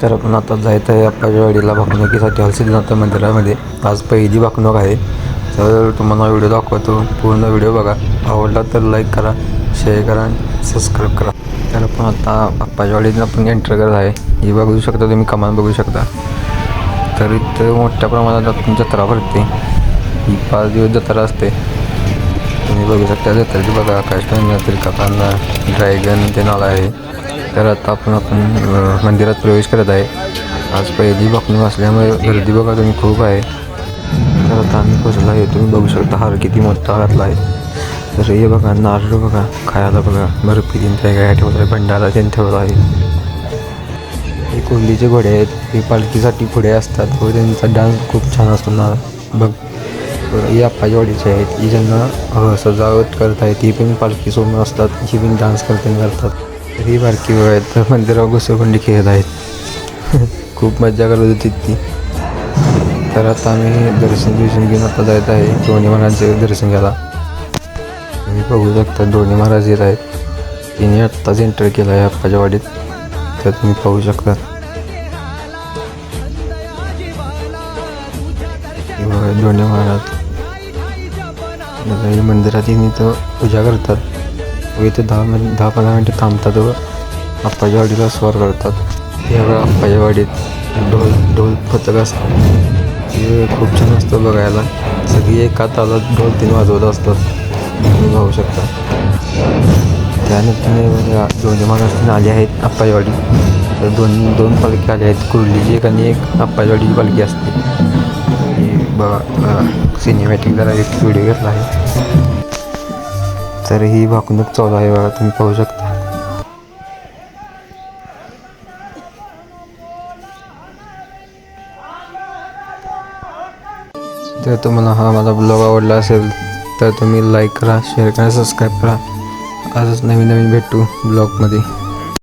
तर आपण आता जायचं आहे आप्पाच्या वाडीला भाकणुकीसाठी हलसिद्धनाथ मंदिरामध्ये. आज पहिली भाकणूक आहे. तर तुम्हाला व्हिडिओ दाखवतो, पूर्ण व्हिडिओ बघा. आवडला तर लाईक करा, शेअर करा, सबस्क्राईब करा. तर आपण आता आप्पाच्या वाडीत आपण एंटर करत आहे. ही बघू शकता तुम्ही, कमान बघू शकता. तर इथं मोठ्या प्रमाणात आपण जत्रा भरते. ही 5 दिवस जत्रा असते. तुम्ही बघू शकता जत्रेची बघा, आकाशकंदील, तिरकापांना, ड्रॅगन ते नाला आहे. तर आता आपण मंदिरात प्रवेश करत आहे. आज पहिली भाकणूक असल्यामुळे गर्दी बघा तुम्ही खूप आहे. तर आता आम्ही पोचलो आहे. तुम्ही बघू शकता हार किती मोठा घातला आहे. तर हे बघा, नारळ बघा, खायला बघा, बर्फी तीन काय ठेवलं आहे, भंडारा त्यांनी ठेवला आहे. हे कोल्हीचे घोडे आहेत. हे पालखीसाठी पुढे असतात व त्यांचा डान्स खूप छान असतो ना बघ. ही आप्पाच्या वाडीचे आहेत. ही ज्यांना सजावट करत आहेत ती पण पालखी सोडून असतात, ही पण डान्स करतात. तर ही बारकी बघ आहेत. तर मंदिरावर घुसखोंडी खेळत आहेत. खूप मजा करत होती ती. तर आता आम्ही दर्शन घेऊन आता जायचं आहे ढोणे महाराजचे दर्शन घ्यायला. तुम्ही बघू शकता ढोणे महाराज येत आहेत. तिने आत्ताच एंटर केला आहे आप्पाच्या वाडीत. तर तुम्ही पाहू शकता ढोणे महाराज मंदिरात येऊन इथं पूजा करतात व इथं 10-15 मिनटं थांबतात व आप्पाच्या वाडीला स्वार करतात. यावेळी आप्पाच्या वाडीत ढोल पथक असतं. हे खूप छान असतं बघायला. सगळी एका तालात ढोल 3 वाजवत असतात. तुम्ही पाहू शकता. त्यानंतर ढोणे महाराज आले आहेत आप्पाच्या वाडी. तर दोन पालखी आल्या आहेत, कुर्लीची एक आणि एक आप्पाच्या वाडीची पालखी असते. बघा सिनेमॅटिक जरा एक व्हिडिओ घेतला आहे. तर ही भाकणूक चालू आहे बघा, तुम्ही पाहू शकता. तर तुम्हाला हा माझा ब्लॉग आवडला असेल तर तुम्ही लाईक करा, शेअर करा, सबस्क्राईब करा. आजच नवीन भेटू ब्लॉगमध्ये.